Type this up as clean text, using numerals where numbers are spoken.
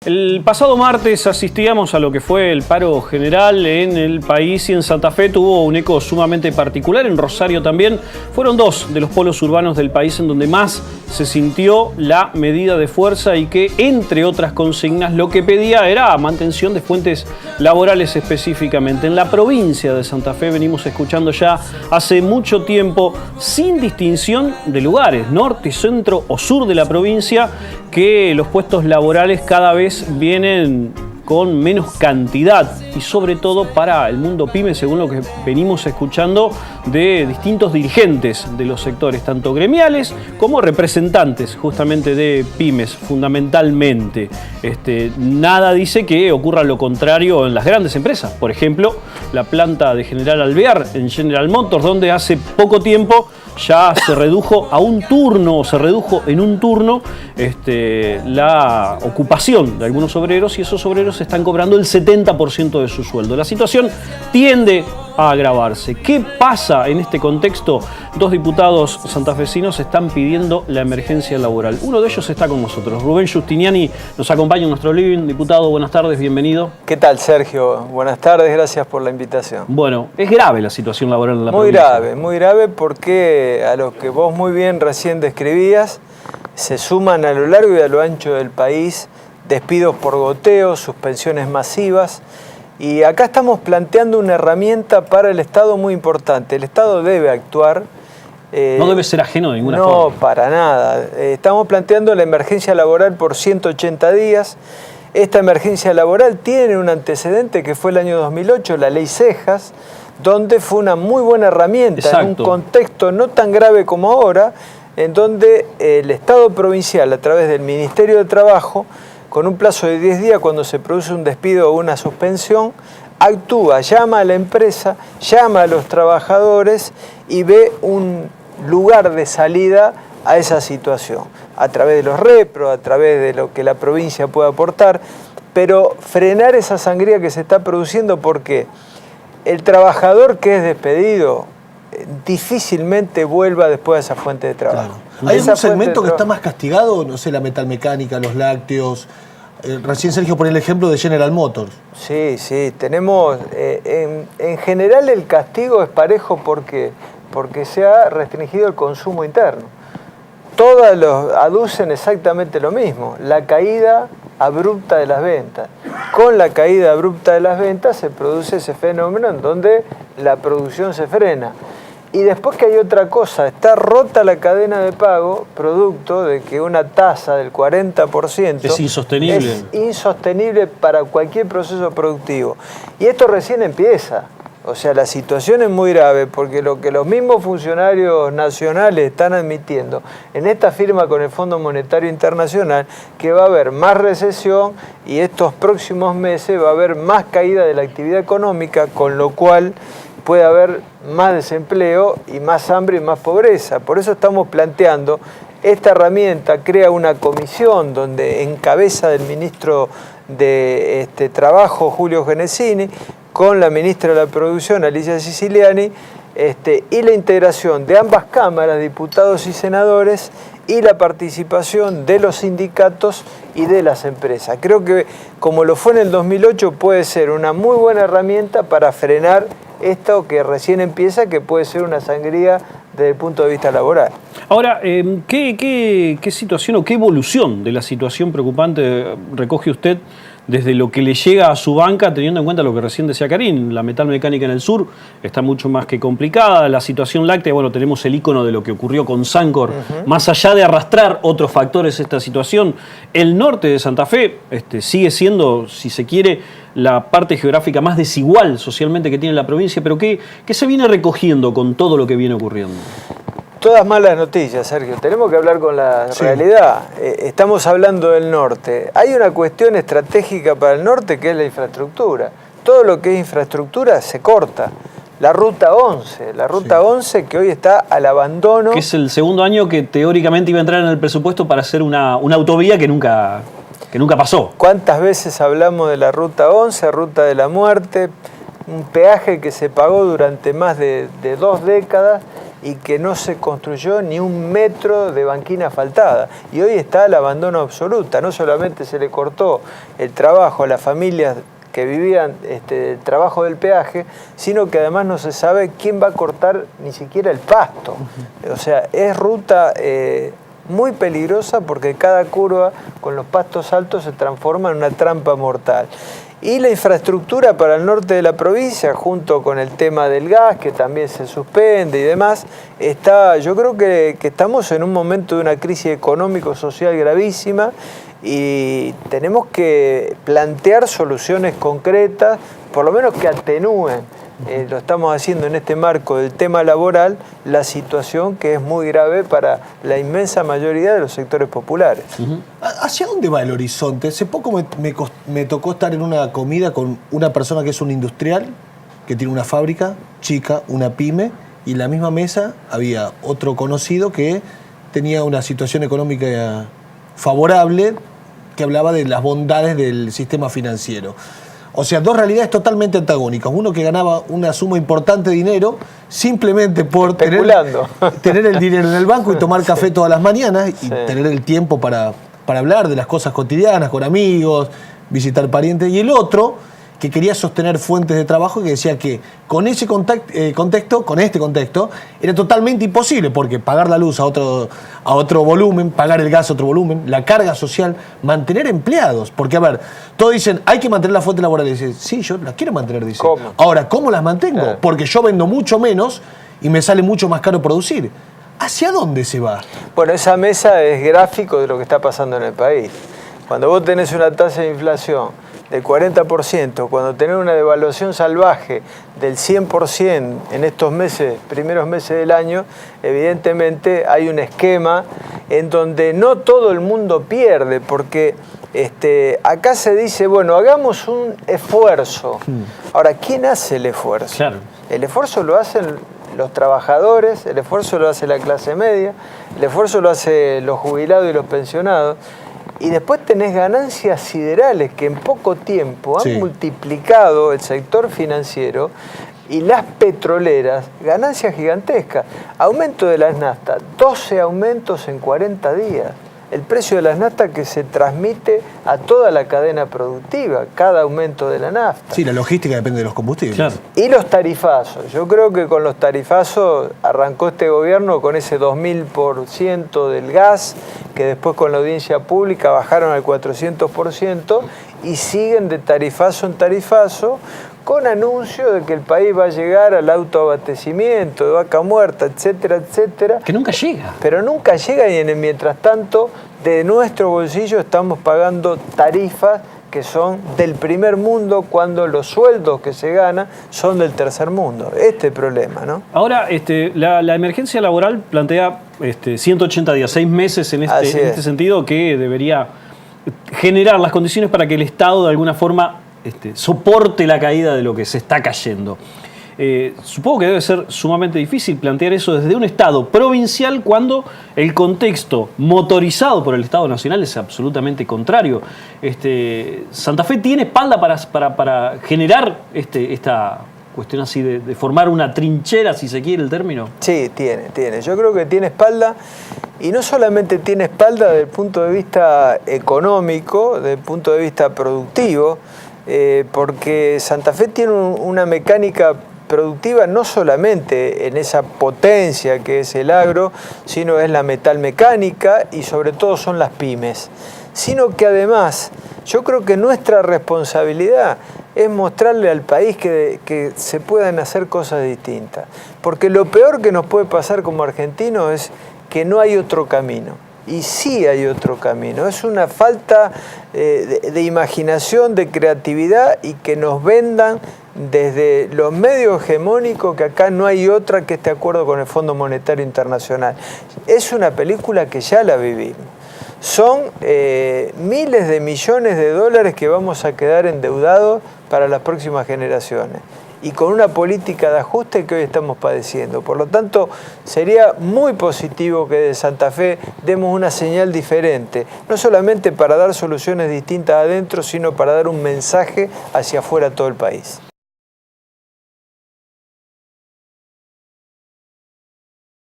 El pasado martes asistíamos a lo que fue el paro general en el país y en Santa Fe tuvo un eco sumamente particular. En Rosario también fueron dos de los polos urbanos del país en donde más se sintió la medida de fuerza y que, entre otras consignas, lo que pedía era mantención de fuentes laborales específicamente. En la provincia de Santa Fe venimos escuchando ya hace mucho tiempo, sin distinción de lugares, norte, centro o sur de la provincia, que los puestos laborales cada vez vienen con menos cantidad y sobre todo para el mundo pyme, según lo que venimos escuchando de distintos dirigentes de los sectores, tanto gremiales como representantes justamente de pymes, fundamentalmente. Nada dice que ocurra lo contrario en las grandes empresas. Por ejemplo, la planta de General Alvear en General Motors, donde hace poco tiempo ya se redujo a un turno, se redujo en un turno la ocupación de algunos obreros y esos obreros están cobrando el 70% de su sueldo. La situación tiende a agravarse. ¿Qué pasa en este contexto? Dos diputados santafesinos están pidiendo la emergencia laboral. Uno de ellos está con nosotros. Rubén Giustiniani nos acompaña en nuestro living. Diputado, buenas tardes, bienvenido. ¿Qué tal, Sergio? Buenas tardes, gracias por la invitación. Bueno, es grave la situación laboral de la provincia. Muy grave porque a lo que vos muy bien recién describías, se suman a lo largo y a lo ancho del país despidos por goteo, suspensiones masivas. Y acá estamos planteando una herramienta para el Estado muy importante. El Estado debe actuar. No debe ser ajeno de ninguna forma. No, para nada. Estamos planteando la emergencia laboral por 180 días. Esta emergencia laboral tiene un antecedente que fue el año 2008, la ley Cejas, donde fue una muy buena herramienta. Exacto. En un contexto no tan grave como ahora, en donde el Estado provincial, a través del Ministerio de Trabajo, con un plazo de 10 días, cuando se produce un despido o una suspensión, actúa, llama a la empresa, llama a los trabajadores y ve un lugar de salida a esa situación, a través de los repros, a través de lo que la provincia puede aportar, pero frenar esa sangría que se está produciendo, porque el trabajador que es despedido difícilmente vuelva después a esa fuente de trabajo. Claro. ¿Hay algún segmento que está más castigado? No sé, la metalmecánica, los lácteos. Recién Sergio ponía el ejemplo de General Motors. Sí, tenemos, en general el castigo es parejo porque se ha restringido el consumo interno. Todas aducen exactamente lo mismo, la caída abrupta de las ventas. Con la caída abrupta de las ventas se produce ese fenómeno en donde la producción se frena. Y después que hay otra cosa, está rota la cadena de pago, producto de que una tasa del 40% es insostenible. Es insostenible para cualquier proceso productivo. Y esto recién empieza. O sea, la situación es muy grave porque lo que los mismos funcionarios nacionales están admitiendo en esta firma con el Fondo Monetario Internacional, que va a haber más recesión y estos próximos meses va a haber más caída de la actividad económica, con lo cual puede haber más desempleo y más hambre y más pobreza. Por eso estamos planteando esta herramienta, crea una comisión donde encabeza del ministro de Trabajo, Julio Genesini, con la ministra de la Producción, Alicia Siciliani, y la integración de ambas cámaras, diputados y senadores, y la participación de los sindicatos y de las empresas. Creo que, como lo fue en el 2008, puede ser una muy buena herramienta para frenar esto que recién empieza, que puede ser una sangría desde el punto de vista laboral. Ahora, ¿qué situación o qué evolución de la situación preocupante recoge usted desde lo que le llega a su banca, teniendo en cuenta lo que recién decía Karim? La metalmecánica en el sur está mucho más que complicada. La situación láctea, bueno, tenemos el icono de lo que ocurrió con Sancor. Más allá de arrastrar otros factores esta situación, el norte de Santa Fe sigue siendo, si se quiere, la parte geográfica más desigual socialmente que tiene la provincia, pero ¿qué se viene recogiendo con todo lo que viene ocurriendo? Todas malas noticias, Sergio. Tenemos que hablar con la realidad. Estamos hablando del norte. Hay una cuestión estratégica para el norte que es la infraestructura. Todo lo que es infraestructura se corta. La Ruta 11, que hoy está al abandono. Que es el segundo año que teóricamente iba a entrar en el presupuesto para hacer una autovía que nunca pasó. ¿Cuántas veces hablamos de la Ruta 11, Ruta de la Muerte? Un peaje que se pagó durante más de 2 décadas y que no se construyó ni un metro de banquina asfaltada. Y hoy está el abandono absoluto. No solamente se le cortó el trabajo a las familias que vivían el trabajo del peaje, sino que además no se sabe quién va a cortar ni siquiera el pasto. O sea, es ruta muy peligrosa porque cada curva con los pastos altos se transforma en una trampa mortal. Y la infraestructura para el norte de la provincia, junto con el tema del gas, que también se suspende y demás, yo creo que estamos en un momento de una crisis económico-social gravísima y tenemos que plantear soluciones concretas, por lo menos que atenúen, lo estamos haciendo en este marco del tema laboral, la situación que es muy grave para la inmensa mayoría de los sectores populares. ¿Hacia dónde va el horizonte? Hace poco me tocó estar en una comida con una persona que es un industrial, que tiene una fábrica chica, una pyme, y en la misma mesa había otro conocido que tenía una situación económica favorable, que hablaba de las bondades del sistema financiero. O sea, dos realidades totalmente antagónicas. Uno que ganaba una suma importante de dinero simplemente por tener el dinero en el banco y tomar café todas las mañanas y tener el tiempo para hablar de las cosas cotidianas, con amigos, visitar parientes. Y el otro que quería sostener fuentes de trabajo y que decía que con ese contexto, era totalmente imposible, porque pagar la luz a otro volumen, pagar el gas a otro volumen, la carga social, mantener empleados. Porque, a ver, todos dicen, hay que mantener la fuente laboral. Y dicen, sí, yo las quiero mantener, dice. ¿Cómo? Ahora, ¿cómo las mantengo? Porque yo vendo mucho menos y me sale mucho más caro producir. ¿Hacia dónde se va? Bueno, esa mesa es gráfico de lo que está pasando en el país. Cuando vos tenés una tasa de inflación del 40%, cuando tenés una devaluación salvaje del 100% en estos primeros meses del año, evidentemente hay un esquema en donde no todo el mundo pierde, porque acá se dice, bueno, hagamos un esfuerzo. Ahora, ¿quién hace el esfuerzo? Claro. El esfuerzo lo hacen los trabajadores, el esfuerzo lo hace la clase media, el esfuerzo lo hacen los jubilados y los pensionados. Y después tenés ganancias siderales que en poco tiempo han multiplicado el sector financiero y las petroleras, ganancias gigantescas. Aumento de las naftas, 12 aumentos en 40 días. El precio de las naftas que se transmite a toda la cadena productiva, cada aumento de la nafta. Sí, la logística depende de los combustibles. Claro. Y los tarifazos. Yo creo que con los tarifazos arrancó este gobierno con ese 2000% del gas, que después con la audiencia pública bajaron al 400% y siguen de tarifazo en tarifazo, con anuncio de que el país va a llegar al autoabastecimiento, de vaca muerta, etcétera, etcétera. Que nunca llega. Pero nunca llega, y en el mientras tanto, de nuestro bolsillo estamos pagando tarifas que son del primer mundo cuando los sueldos que se ganan son del tercer mundo. Este es el problema, ¿no? Ahora, la emergencia laboral plantea 180 días, 6 meses en este sentido, que debería generar las condiciones para que el Estado de alguna forma soporte la caída de lo que se está cayendo. Supongo que debe ser sumamente difícil plantear eso desde un Estado provincial cuando el contexto motorizado por el Estado Nacional es absolutamente contrario. ¿Santa Fe tiene espalda para generar esta cuestión así de formar una trinchera, si se quiere el término? Sí, tiene. Yo creo que tiene espalda, y no solamente tiene espalda desde el punto de vista económico, desde el punto de vista productivo, porque Santa Fe tiene una mecánica productiva no solamente en esa potencia que es el agro, sino es la metalmecánica y sobre todo son las pymes. Sino que además yo creo que nuestra responsabilidad es mostrarle al país que se puedan hacer cosas distintas. Porque lo peor que nos puede pasar como argentinos es que no hay otro camino. Y sí hay otro camino. Es una falta de imaginación, de creatividad, y que nos vendan desde los medios hegemónicos que acá no hay otra que esté de acuerdo con el Fondo Monetario Internacional. Es una película que ya la vivimos. Son miles de millones de dólares que vamos a quedar endeudados para las próximas generaciones, y con una política de ajuste que hoy estamos padeciendo. Por lo tanto, sería muy positivo que de Santa Fe demos una señal diferente, no solamente para dar soluciones distintas adentro, sino para dar un mensaje hacia afuera a todo el país.